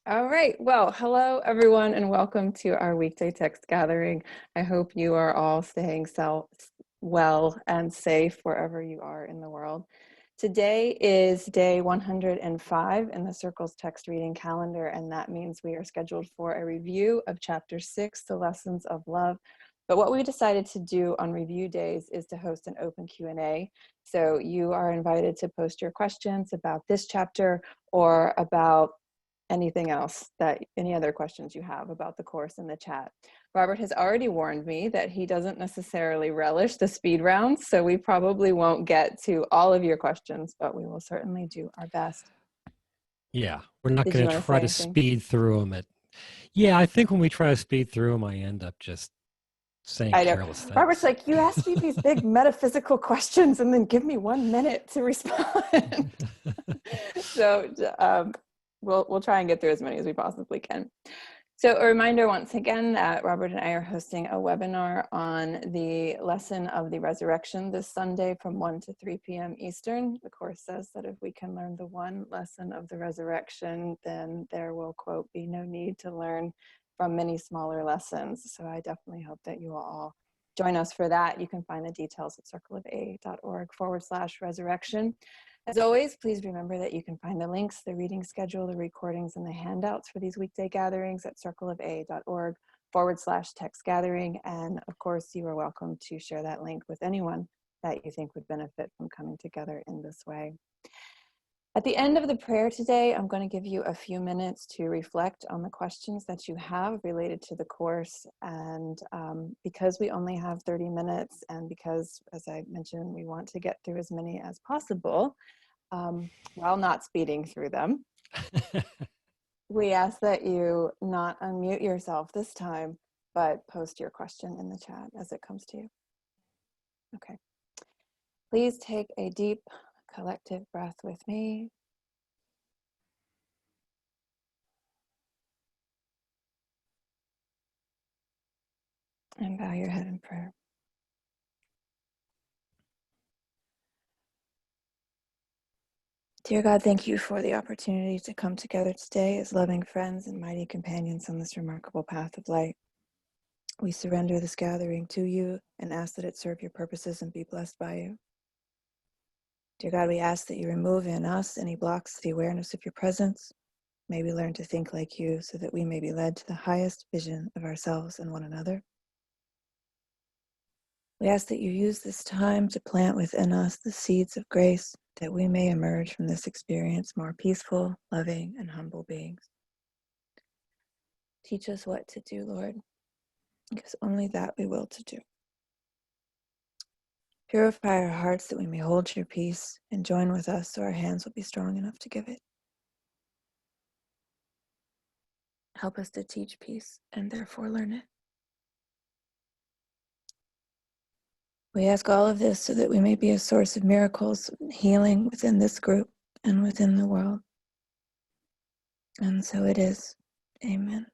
All right. Well, hello, everyone, and welcome to our weekday text gathering. I hope you are all staying well and safe wherever you are in the world. Today is day 105 in the Circle's text reading calendar, and that means we are scheduled for a review of Chapter 6, The Lessons of Love. But what we decided to do on review days is to host an open Q&A. So you are invited to post your questions about this chapter or about anything else, any other questions you have about the course in the chat. Robert has already warned me that he doesn't necessarily relish the speed rounds, so we probably won't get to all of your questions, but we will certainly do our best. Yeah, we're not Did you going to want to say try to anything? speed through them. Yeah, I think when we try to speed through them, I end up just saying I know. careless things. Robert's like, you asked me these big metaphysical questions and then give me 1 minute to respond. So we'll try and get through as many as we possibly can. So a reminder once again that Robert and I are hosting a webinar on the lesson of the resurrection this Sunday from 1 to 3 p.m. Eastern. The course says that if we can learn the one lesson of the resurrection, then there will, quote, be no need to learn from many smaller lessons. So I definitely hope that you will all join us for that. You can find the details at circleofa.org/resurrection. As always, please remember that you can find the links, the reading schedule, the recordings, and the handouts for these weekday gatherings at circleofa.org/text gathering. And of course, you are welcome to share that link with anyone that you think would benefit from coming together in this way. At the end of the prayer today, I'm going to give you a few minutes to reflect on the questions that you have related to the course. And because we only have 30 minutes, and because, as I mentioned, we want to get through as many as possible, while not speeding through them, we ask that you not unmute yourself this time, but post your question in the chat as it comes to you. Okay. Please take a deep collective breath with me. And bow your head in prayer. Dear God, thank you for the opportunity to come together today as loving friends and mighty companions on this remarkable path of light. We surrender this gathering to you and ask that it serve your purposes and be blessed by you. Dear God, we ask that you remove in us any blocks to the awareness of your presence. May we learn to think like you so that we may be led to the highest vision of ourselves and one another. We ask that you use this time to plant within us the seeds of grace, that we may emerge from this experience more peaceful, loving, and humble beings. Teach us what to do, Lord, because only that we will to do. Purify our hearts that we may hold your peace, and join with us so our hands will be strong enough to give it. Help us to teach peace and therefore learn it. We ask all of this so that we may be a source of miracles and healing within this group and within the world. And so it is. Amen.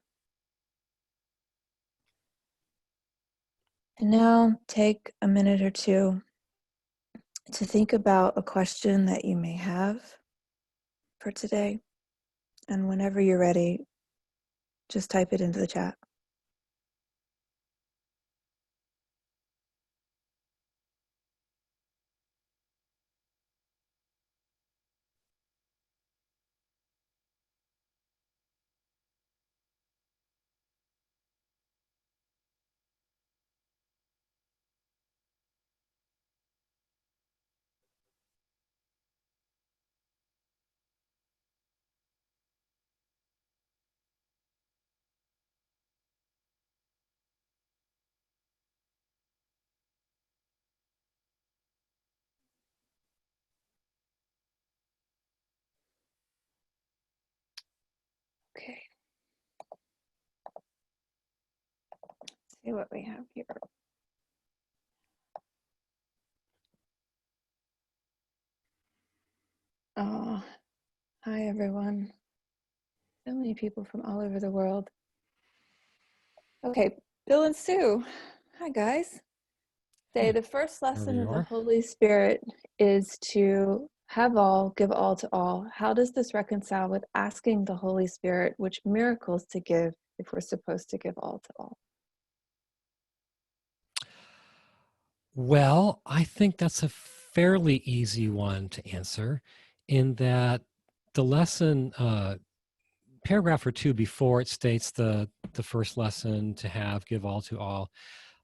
And now take a minute or two to think about a question that you may have for today. And whenever you're ready, just type it into the chat. Okay. Let's see what we have here. Oh, hi everyone. So many people from all over the world. Okay, Bill and Sue. Hi guys. Today, the first lesson of the Holy Spirit is to Have all, give all to all. How does this reconcile with asking the Holy Spirit which miracles to give if we're supposed to give all to all? Well, I think that's a fairly easy one to answer in that the lesson, paragraph or two before it states the first lesson to have, give all to all.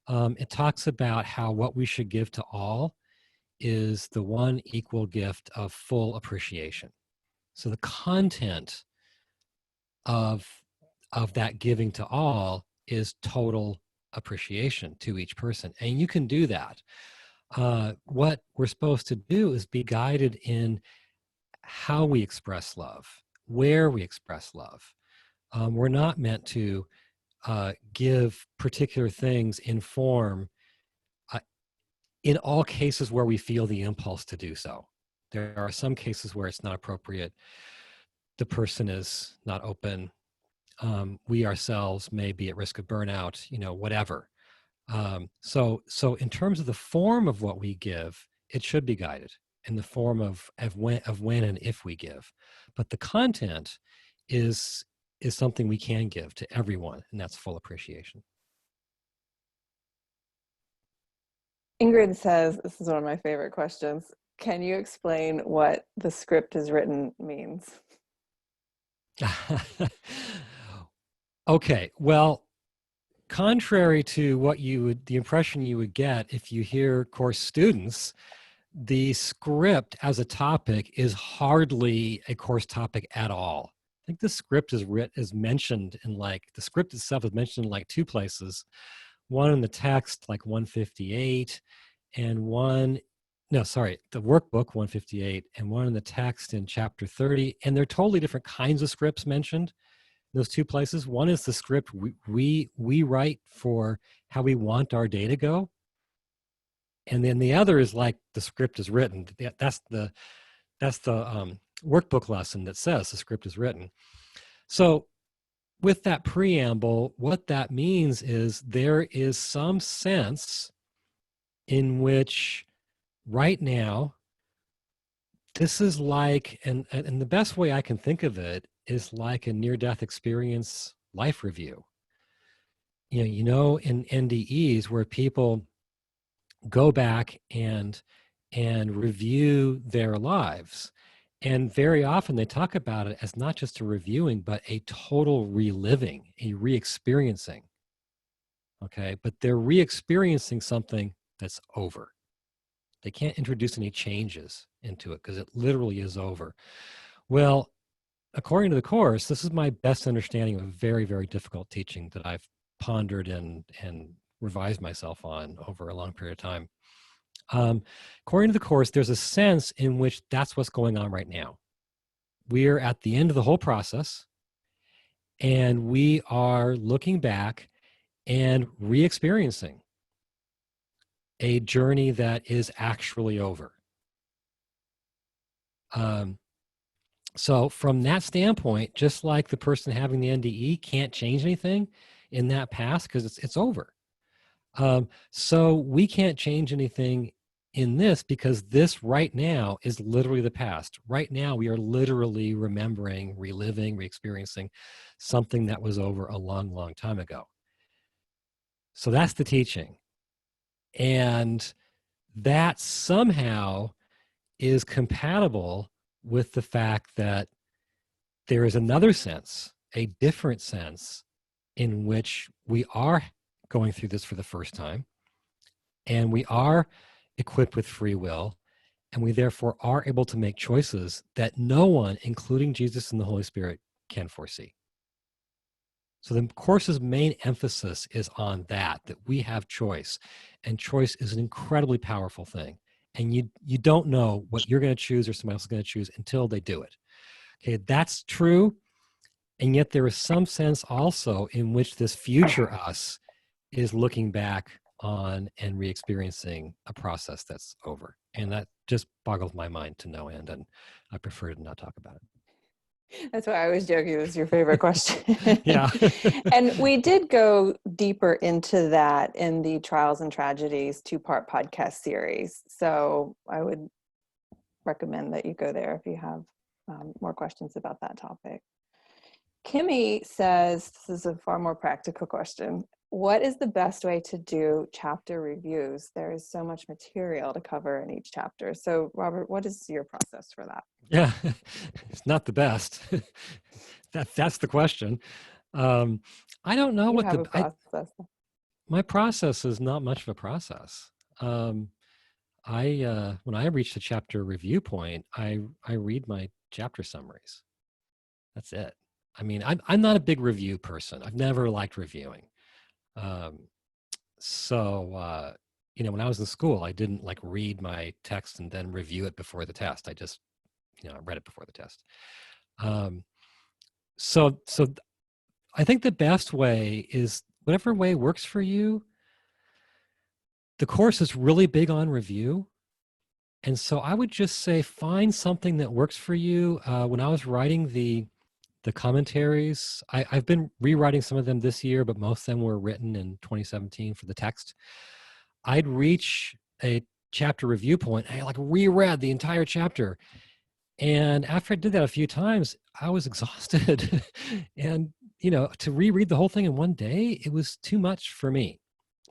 It talks about how what we should give to all is the one equal gift of full appreciation. So the content of that giving to all is total appreciation to each person, and you can do that. What we're supposed to do is be guided in how we express love, where we express love. We're not meant to give particular things in form uh, in all cases where we feel the impulse to do so. There are some cases where it's not appropriate. The person is not open. We ourselves may be at risk of burnout, whatever. So in terms of the form of what we give, it should be guided in the form of when and if we give. But the content is something we can give to everyone, and that's full appreciation. Ingrid says, this is one of my favorite questions. Can you explain what the script is written means? Okay, well, contrary to what the impression you would get if you hear course students, the script as a topic is hardly a course topic at all. I think the script is mentioned in the script itself is mentioned in like two places. One in the text, like 158, and the workbook 158, and one in the text in chapter 30. And they're totally different kinds of scripts mentioned in those two places. One is the script we write for how we want our day to go. And then the other is like the script is written. That's the workbook lesson that says the script is written. So with that preamble, what that means is there is some sense in which right now, this is like, and the best way I can think of it is like a near-death experience life review. In NDEs where people go back and review their lives. And very often they talk about it as not just a reviewing, but a total reliving, a re-experiencing. Okay, but they're re-experiencing something that's over. They can't introduce any changes into it because it literally is over. Well, according to the course, this is my best understanding of a very, very difficult teaching that I've pondered and revised myself on over a long period of time. According to the course, there's a sense in which that's what's going on right now. We're at the end of the whole process, and we are looking back and re-experiencing a journey that is actually over. So from that standpoint, just like the person having the NDE can't change anything in that past because it's over. So we can't change anything in this because this right now is literally the past. Right now, we are literally remembering, reliving, re-experiencing something that was over a long, long time ago. So that's the teaching. And that somehow is compatible with the fact that there is another sense, a different sense, in which we are going through this for the first time, and we are equipped with free will, and we therefore are able to make choices that no one, including Jesus and the Holy Spirit, can foresee. So the course's main emphasis is on that we have choice, and choice is an incredibly powerful thing. And you don't know what you're going to choose or somebody else is going to choose until they do it. Okay, that's true. And yet there is some sense also in which this future us is looking back on and re-experiencing a process that's over. And that just boggles my mind to no end, and I prefer to not talk about it. That's why I was joking. It was your favorite question. Yeah. And we did go deeper into that in the Trials and Tragedies 2-part podcast series. So I would recommend that you go there if you have more questions about that topic. Kimmy says, this is a far more practical question. What is the best way to do chapter reviews? There is so much material to cover in each chapter. So Robert, what is your process for that? Yeah, it's not the best. That's the question. I don't know You what have a process. my process is not much of a process. When I reach the chapter review point, I read my chapter summaries. That's it. I mean, I'm not a big review person. I've never liked reviewing. So when I was in school, I didn't like read my text and then review it before the test. I just, I read it before the test. So I think the best way is whatever way works for you. The course is really big on review. And so I would just say find something that works for you. When I was writing the commentaries, I've been rewriting some of them this year, but most of them were written in 2017 for the text. I'd reach a chapter review point, and I like reread the entire chapter. And after I did that a few times, I was exhausted. And, to reread the whole thing in one day, it was too much for me.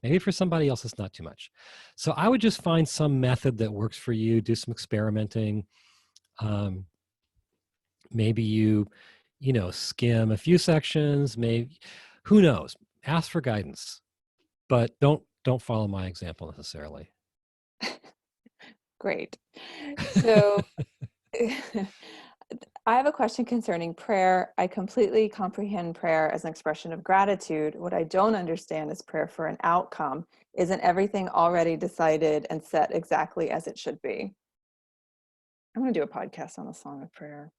Maybe for somebody else, it's not too much. So I would just find some method that works for you, do some experimenting. Maybe you skim a few sections, maybe, who knows? Ask for guidance, but don't follow my example necessarily. Great. So I have a question concerning prayer. I completely comprehend prayer as an expression of gratitude. What I don't understand is prayer for an outcome. Isn't everything already decided and set exactly as it should be? I'm going to do a podcast on the Song of Prayer.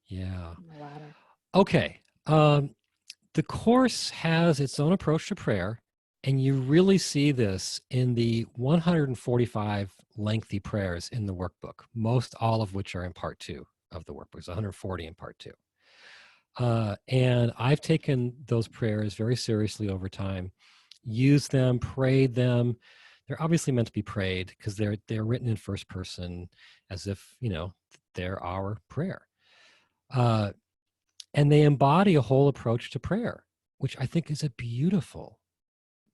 Yeah. On the ladder. Okay. The course has its own approach to prayer, and you really see this in the 145 lengthy prayers in the workbook, most all of which are in part 2 of the workbook. It's 140 in part 2. And I've taken those prayers very seriously over time, used them, prayed them. They're obviously meant to be prayed because they're written in first person as if, they're our prayer. And they embody a whole approach to prayer, which I think is a beautiful,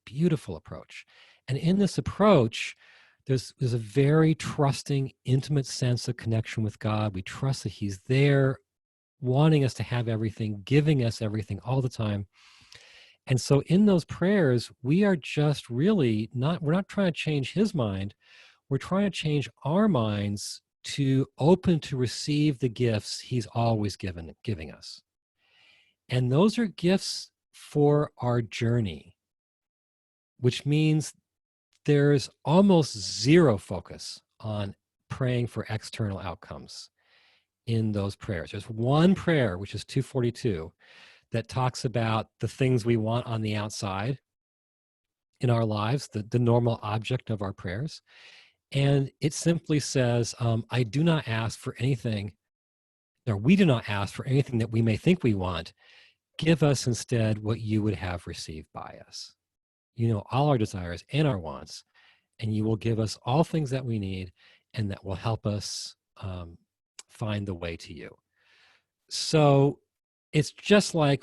beautiful approach. And in this approach, there's a very trusting, intimate sense of connection with God. We trust that He's there, wanting us to have everything, giving us everything all the time. And so in those prayers, we are just really we're not trying to change His mind. We're trying to change our minds to open to receive the gifts He's always giving us. And those are gifts for our journey, which means there's almost zero focus on praying for external outcomes in those prayers. There's one prayer, which is 242, that talks about the things we want on the outside in our lives, the normal object of our prayers. And it simply says, I do not ask for anything, or we do not ask for anything that we may think we want. Give us instead what you would have received by us. You know all our desires and our wants, and you will give us all things that we need and that will help us find the way to you. So it's just like,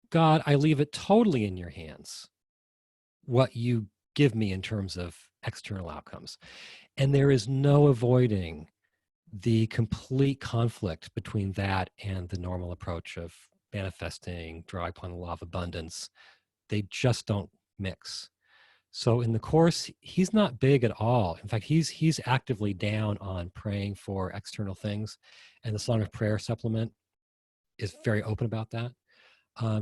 God, I leave it totally in your hands, what you give me in terms of external outcomes. And there is no avoiding the complete conflict between that and the normal approach of manifesting, drawing upon the law of abundance. They just don't mix. So in the course, he's not big at all. In fact, he's actively down on praying for external things. And the Song of Prayer supplement is very open about that.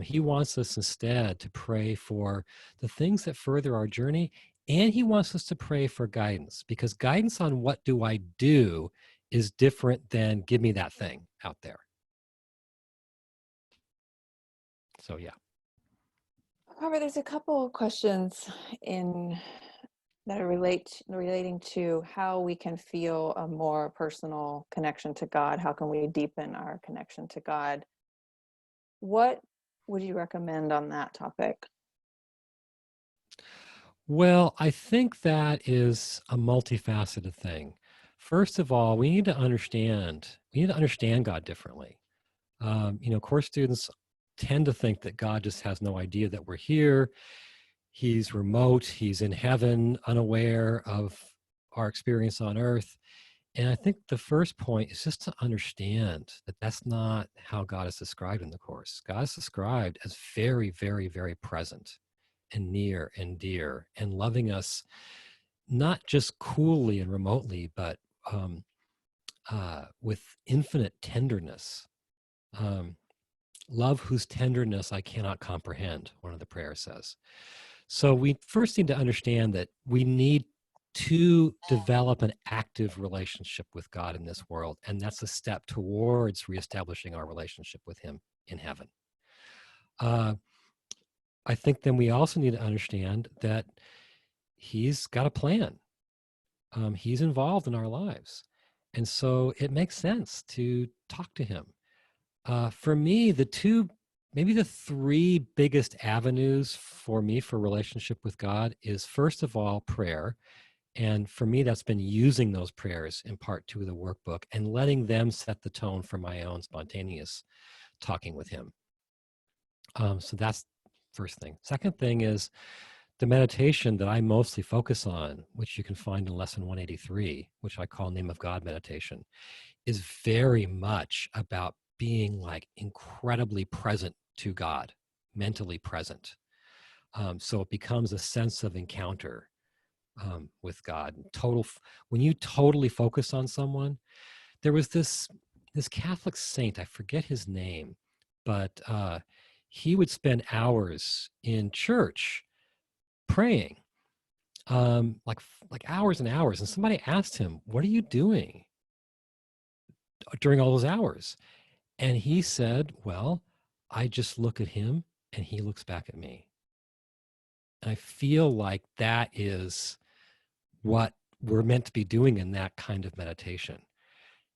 He wants us instead to pray for the things that further our journey. And he wants us to pray for guidance, because guidance on what do I do is different than give me that thing out there. So, yeah. However, there's a couple of questions that are relating to how we can feel a more personal connection to God. How can we deepen our connection to God? What would you recommend on that topic? Well, I think that is a multifaceted thing. First of all, we need to understand God differently. Course students tend to think that God just has no idea that we're here. He's remote, he's in heaven, unaware of our experience on earth. And I think the first point is just to understand that that's not how God is described in the Course. God is described as very, very, very present and near and dear and loving us, not just coolly and remotely, but with infinite tenderness. Love whose tenderness I cannot comprehend, one of the prayers says. So we first need to understand that we need to develop an active relationship with God in this world, and that's a step towards reestablishing our relationship with him in heaven. I think then we also need to understand that he's got a plan. He's involved in our lives. And so it makes sense to talk to him. For me, maybe the three biggest avenues for me for relationship with God is, first of all, prayer. And for me, that's been using those prayers in part two of the workbook and letting them set the tone for my own spontaneous talking with him. So that's first thing. Second thing is the meditation that I mostly focus on, which you can find in lesson 183, which I call Name of God meditation, is very much about being like incredibly present to God, mentally present. So it becomes a sense of encounter with God. When you totally focus on someone, there was this Catholic saint, I forget his name, but he would spend hours in church praying, like hours and hours. And somebody asked him, "What are you doing during all those hours?" And he said, "Well, I just look at him and he looks back at me." And I feel like that is what we're meant to be doing in that kind of meditation.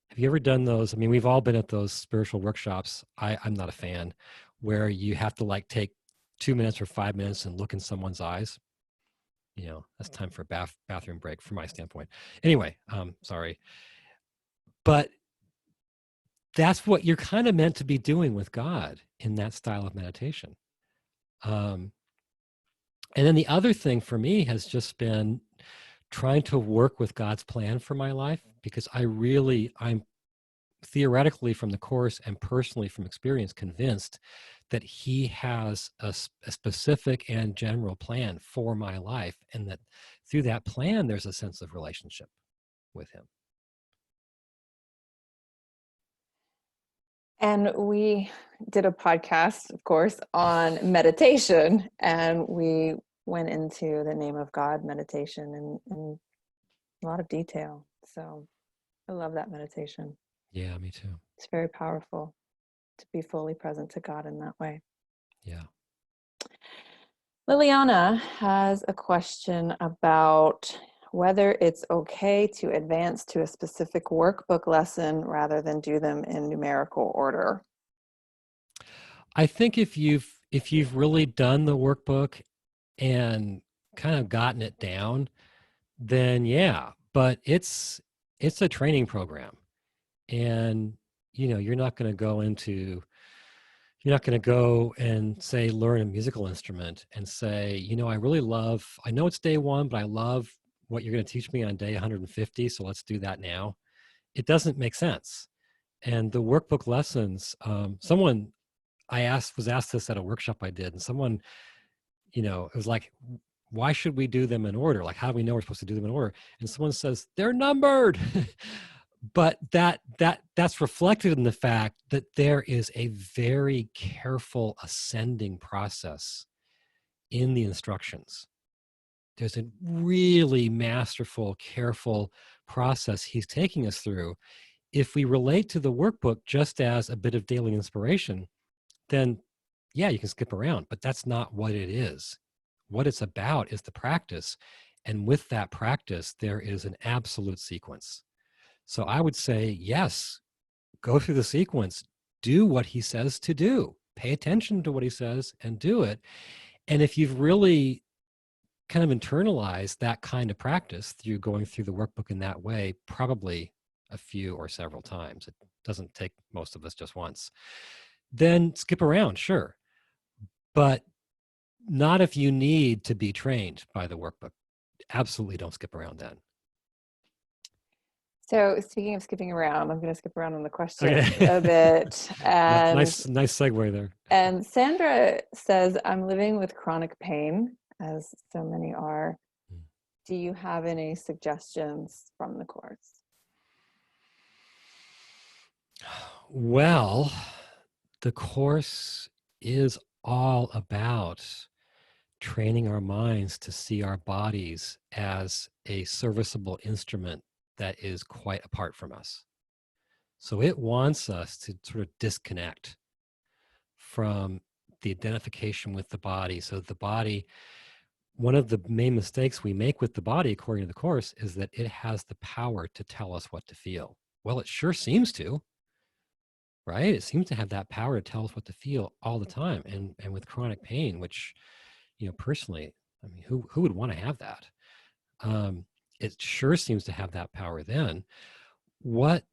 Have you ever done those? I mean, we've all been at those spiritual workshops. I'm not a fan, where you have to like take 2 minutes or 5 minutes and look in someone's eyes. That's time for a bathroom break from my standpoint. Anyway, sorry. But that's what you're kind of meant to be doing with God in that style of meditation. And then the other thing for me has just been trying to work with God's plan for my life, because I'm theoretically from the Course and personally from experience convinced that he has a specific and general plan for my life, and that through that plan there's a sense of relationship with him. And we did a podcast, of course, on meditation, and we went into the Name of God meditation in a lot of detail. So I love that meditation. Yeah, me too. It's very powerful to be fully present to God in that way. Yeah. Liliana has a question about whether it's okay to advance to a specific workbook lesson rather than do them in numerical order. I think if you've really done the workbook and kind of gotten it down, then yeah, but it's a training program. And you're not going to go and say learn a musical instrument and say, I know it's day 1, but I love what you're going to teach me on day 150, so let's do that now. It doesn't make sense. And the workbook lessons, someone was asked this at a workshop I did, and someone, it was like, why should we do them in order? Like, how do we know we're supposed to do them in order? And someone says, they're numbered. But that's reflected in the fact that there is a very careful ascending process in the instructions. There's a really masterful, careful process he's taking us through. If we relate to the workbook just as a bit of daily inspiration, then yeah, you can skip around, but that's not what it is. What it's about is the practice. And with that practice, there is an absolute sequence. So I would say, yes, go through the sequence, do what he says to do, pay attention to what he says and do it. And if you've really kind of internalize that kind of practice through going through the workbook in that way, probably a few or several times. It doesn't take most of us just once. Then skip around, sure, but not if you need to be trained by the workbook. Absolutely don't skip around then. So speaking of skipping around, I'm going to skip around on the question Okay. a bit. Nice segue there. And Sandra says, I'm living with chronic pain, as so many are. Do you have any suggestions from the course? Well, the course is all about training our minds to see our bodies as a serviceable instrument that is quite apart from us. So it wants us to sort of disconnect from the identification with the body. So the body, one of the main mistakes we make with the body, according to the course, is that it has the power to tell us what to feel. Well, it sure seems to, right? It seems to have that power to tell us what to feel all the time. And with chronic pain, which, personally, I mean, who would want to have that? It sure seems to have that power then. What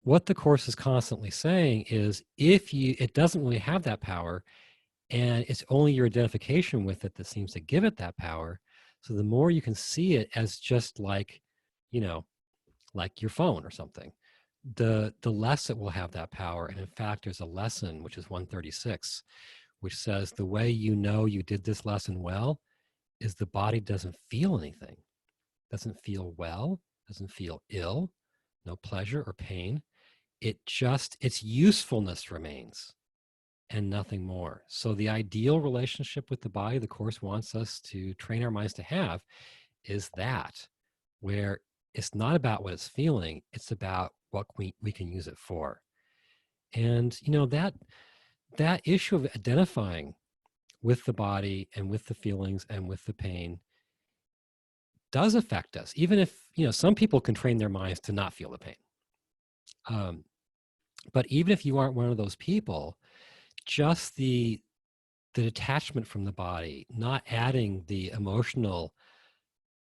the course is constantly saying is it doesn't really have that power, and it's only your identification with it that seems to give it that power. So the more you can see it as just like, like your phone or something, the less it will have that power. And in fact, there's a lesson, which is 136, which says the way you know you did this lesson well is the body doesn't feel anything, doesn't feel well, doesn't feel ill, no pleasure or pain. Its usefulness remains and nothing more. So the ideal relationship with the body the course wants us to train our minds to have is that, where it's not about what it's feeling, it's about what we can use it for. And that issue of identifying with the body and with the feelings and with the pain does affect us, even if some people can train their minds to not feel the pain. But even if you aren't one of those people, just the detachment from the body, not adding the emotional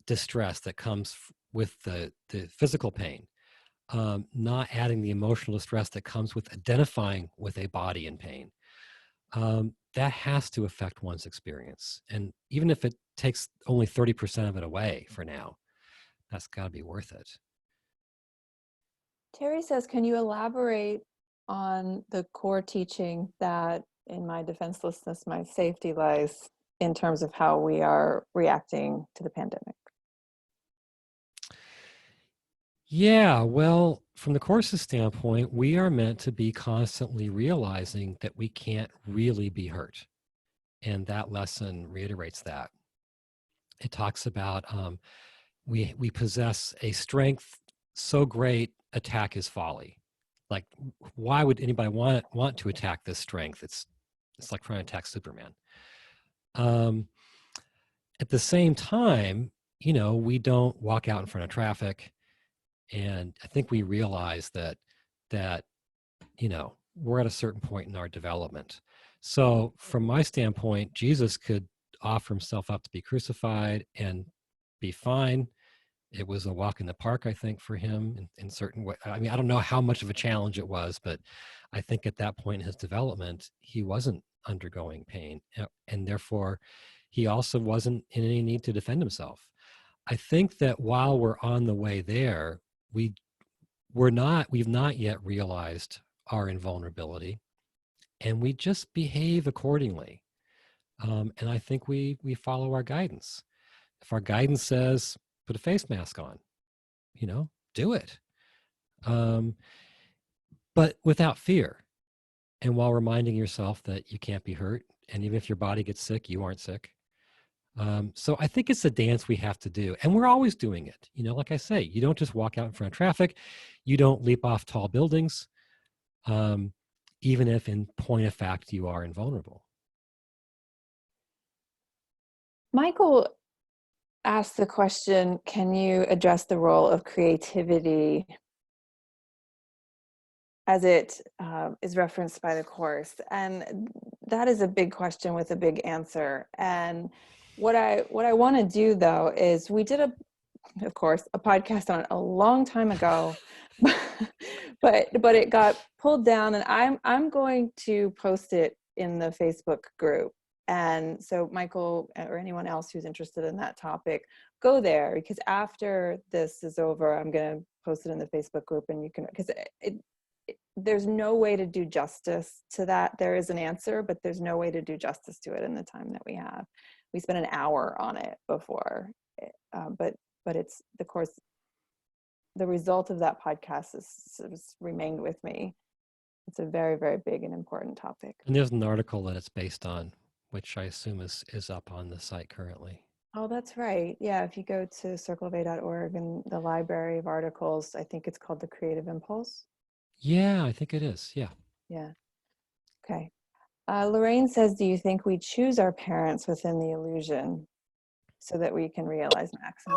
distress that comes with the physical pain, not adding the emotional distress that comes with identifying with a body in pain, that has to affect one's experience. And even if it takes only 30% of it away for now, that's got to be worth it. Terry says, can you elaborate on the core teaching that in my defenselessness, my safety lies, in terms of how we are reacting to the pandemic? Yeah, well, from the course's standpoint, we are meant to be constantly realizing that we can't really be hurt. And that lesson reiterates that. It talks about we possess a strength so great, attack is folly. Like, why would anybody want to attack this strength? It's like trying to attack Superman. At the same time, we don't walk out in front of traffic. And I think we realize that we're at a certain point in our development. So from my standpoint, Jesus could offer himself up to be crucified and be fine. It was a walk in the park, I think, for him in certain way. I mean, I don't know how much of a challenge it was, but I think at that point in his development, he wasn't undergoing pain, and therefore he also wasn't in any need to defend himself. I think that while we're on the way there, we've not yet realized our invulnerability, and we just behave accordingly. And I think we follow our guidance. If our guidance says put a face mask on, do it, but without fear, and while reminding yourself that you can't be hurt, and even if your body gets sick, you aren't sick. So I think it's a dance we have to do, and we're always doing it. Like I say, you don't just walk out in front of traffic, you don't leap off tall buildings, even if in point of fact you are invulnerable. Michael asked the question, can you address the role of creativity as it is referenced by the course? And that is a big question with a big answer. And What I want to do though is we did of course, a podcast on it a long time ago, but it got pulled down, and I'm going to post it in the Facebook group. And so Michael or anyone else who's interested in that topic, go there, because after this is over, I'm going to post it in the Facebook group, and you can, because there's no way to do justice to that. There is an answer, but there's no way to do justice to it in the time that we have. We spent an hour on it before, but it's, of course, the result of that podcast has remained with me. It's a very, very big and important topic. And there's an article that it's based on, which I assume is up on the site currently. Oh, that's right. Yeah, if you go to circleofa.org and the library of articles, I think it's called The Creative Impulse. Yeah, I think it is. Yeah. Yeah. Okay. Lorraine says, do you think we choose our parents within the illusion so that we can realize maximum?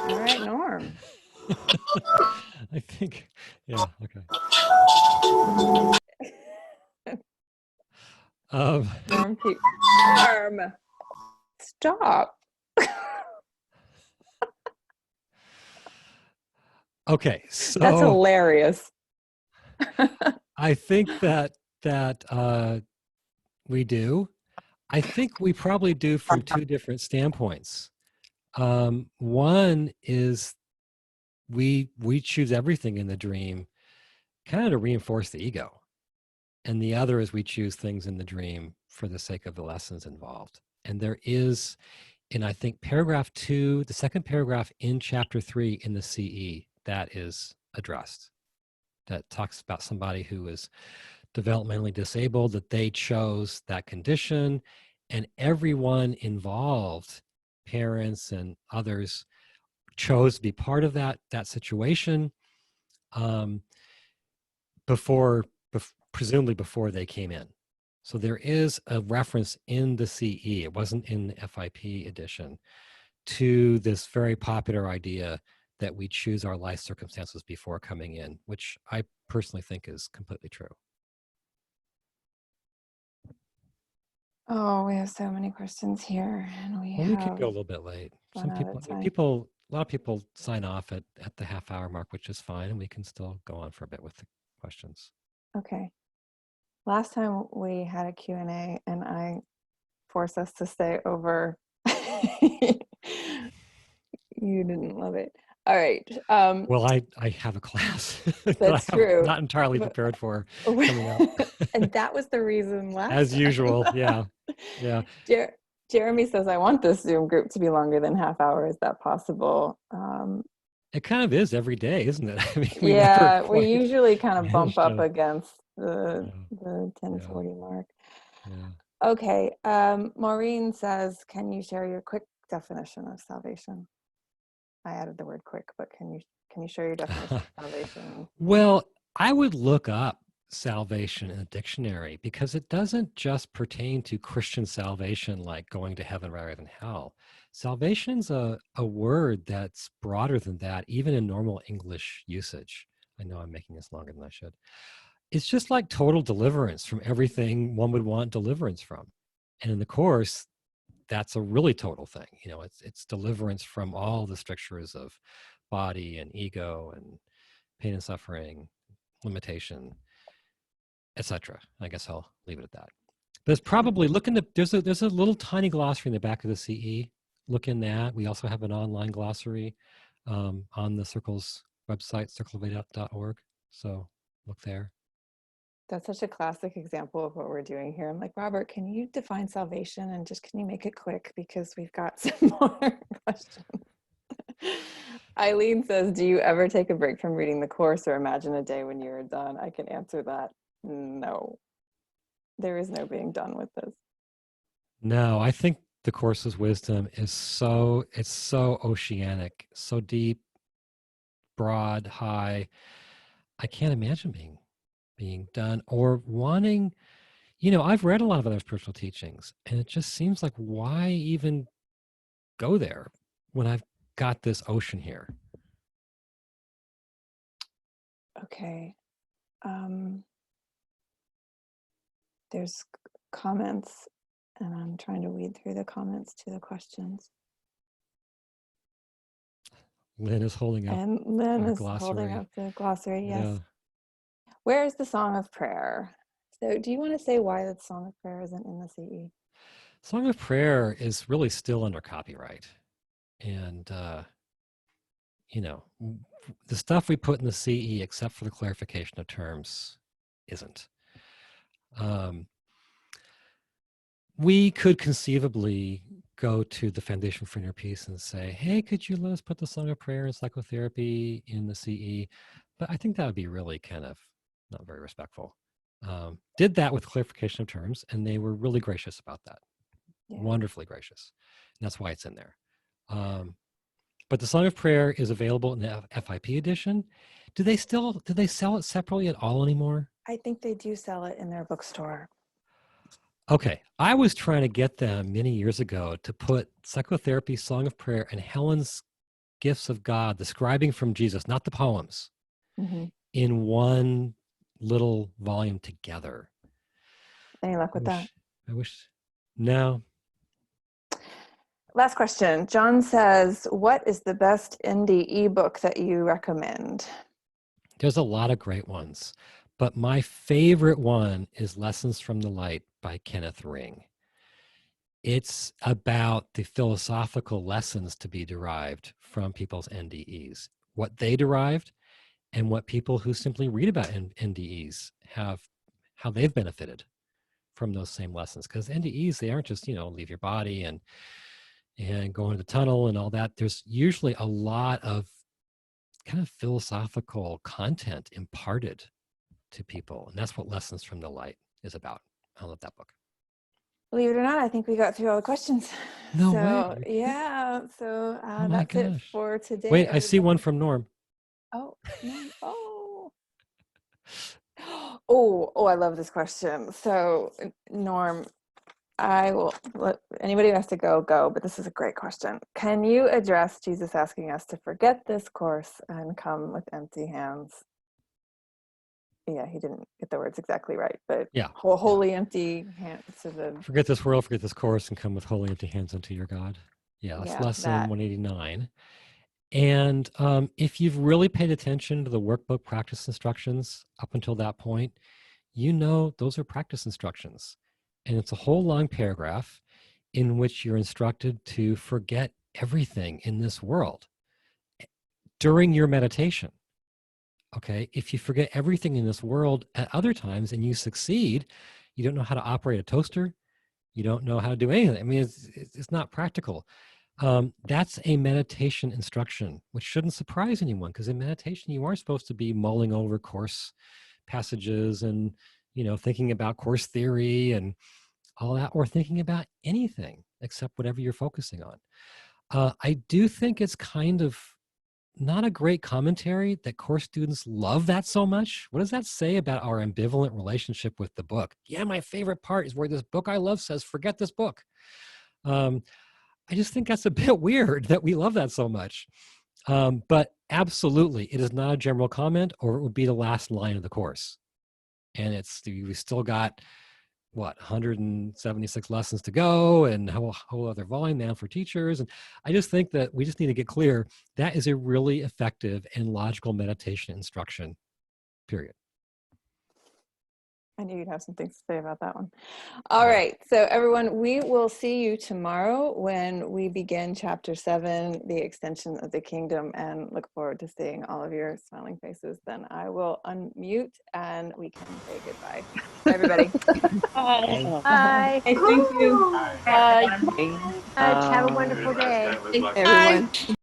All right, Norm. I think, yeah, okay. Norm, stop. Okay, so that's hilarious. I think that we do. I think we probably do from two different standpoints. One is we choose everything in the dream kind of to reinforce the ego. And the other is we choose things in the dream for the sake of the lessons involved. And there is, in I think paragraph 2, the second paragraph in chapter 3 in the CE, that is addressed. That talks about somebody who is developmentally disabled, that they chose that condition, and everyone involved, parents and others, chose to be part of that situation presumably before they came in. So there is a reference in the CE, it wasn't in the FIP edition, to this very popular idea that we choose our life circumstances before coming in, which I personally think is completely true. Oh, we have so many questions here, and we could go a little bit late. Some people, a lot of people sign off at the half-hour mark, which is fine, and we can still go on for a bit with the questions. Okay. Last time we had a Q&A, and I forced us to stay over. You didn't love it. All right. Well, I have a class that that's true. Not entirely prepared for coming up. And that was the reason last As time. usual, yeah. Jeremy says, I want this Zoom group to be longer than half hour. Is that possible? It kind of is every day, isn't it? I mean, we usually kind of bump up against the 10:40 mark. Yeah. Okay. Maureen says, can you share your quick definition of salvation? I added the word quick, but can you share your definition of salvation? Well, I would look up salvation in a dictionary, because it doesn't just pertain to Christian salvation, like going to heaven rather than hell. Salvation's a word that's broader than that, even in normal English usage. I know I'm making this longer than I should. It's just like total deliverance from everything one would want deliverance from. And in the Course, that's a really total thing. You know, it's deliverance from all the strictures of body and ego and pain and suffering, limitation, etc. I guess I'll leave it at that. There's probably, there's a little tiny glossary in the back of the CE. Look in that. We also have an online glossary on the Circle's website, circleof.org. So look there. That's such a classic example of what we're doing here. I'm like, Robert, can you define salvation, and just can you make it quick, because we've got some more questions. Eileen says, do you ever take a break from reading the Course or imagine a day when you're done? I can answer that. No, there is no being done with this. No, I think the Course's wisdom is so oceanic, so deep, broad, high. I can't imagine being done or wanting, I've read a lot of other spiritual teachings, and it just seems like, why even go there when I've got this ocean here? Okay. There's comments And I'm trying to weed through the comments to the questions. Lynn is holding up. And Lynn our is glossary. holding up the glossary, yes. Yeah. Where is the Song of Prayer? So do you want to say why the Song of Prayer isn't in the CE? Song of Prayer is really still under copyright. And, the stuff we put in the CE, except for the clarification of terms, isn't. We could conceivably go to the Foundation for Inner Peace and say, hey, could you let us put the Song of Prayer and psychotherapy in the CE? But I think that would be really kind of not very respectful. Did that with clarification of terms, and they were really gracious about that. Yeah. Wonderfully gracious. And that's why it's in there. But the Song of Prayer is available in the FIP edition. Do they sell it separately at all anymore? I think they do sell it in their bookstore. Okay, I was trying to get them many years ago to put Psychotherapy, Song of Prayer, and Helen's Gifts of God, the Scribing from Jesus, not the poems, in one little volume together. Any luck with that? I wish, no. Last question. John says, what is the best indie ebook that you recommend? There's a lot of great ones, but my favorite one is Lessons from the Light by Kenneth Ring. It's about the philosophical lessons to be derived from people's NDEs, what they derived and what people who simply read about NDEs have, how they've benefited from those same lessons. Because NDEs, they aren't just, leave your body and go into the tunnel and all that. There's usually a lot of kind of philosophical content imparted to people. And that's what Lessons from the Light is about. I love that book. Believe it or not, I think we got through all the questions. No way. Yeah. So that's it for today. Wait, everybody. I see one from Norm. Oh, oh, I love this question. So Norm, I will let anybody who has to go, but this is a great question. Can you address Jesus asking us to forget this course and come with empty hands? Yeah, he didn't get the words exactly right, but yeah, wholly empty hands. Forget this world, forget this course, and come with wholly empty hands unto your God. Yeah, that's lesson 189. And if you've really paid attention to the workbook practice instructions up until that point, those are practice instructions. And it's a whole long paragraph in which you're instructed to forget everything in this world during your meditation. Okay, if you forget everything in this world at other times and you succeed, you don't know how to operate a toaster, you don't know how to do anything. I mean, it's not practical. That's a meditation instruction, which shouldn't surprise anyone, because in meditation, you are supposed to be mulling over course passages and, thinking about course theory and all that, or thinking about anything except whatever you're focusing on. I do think it's kind of not a great commentary that course students love that so much. What does that say about our ambivalent relationship with the book? Yeah, my favorite part is where this book I love says, forget this book. I just think that's a bit weird that we love that so much. But absolutely, it is not a general comment, or it would be the last line of the course. And we still got, 176 lessons to go, and a whole other volume now for teachers. And I just think that we just need to get clear that is a really effective and logical meditation instruction, period. I knew you'd have some things to say about that one. All right. So everyone, we will see you tomorrow when we begin chapter 7, the extension of the kingdom, and look forward to seeing all of your smiling faces. Then I will unmute and we can say goodbye. Bye, everybody. Bye. Bye. Hey, thank you. Bye. Bye. Have a wonderful day. Thanks, everyone.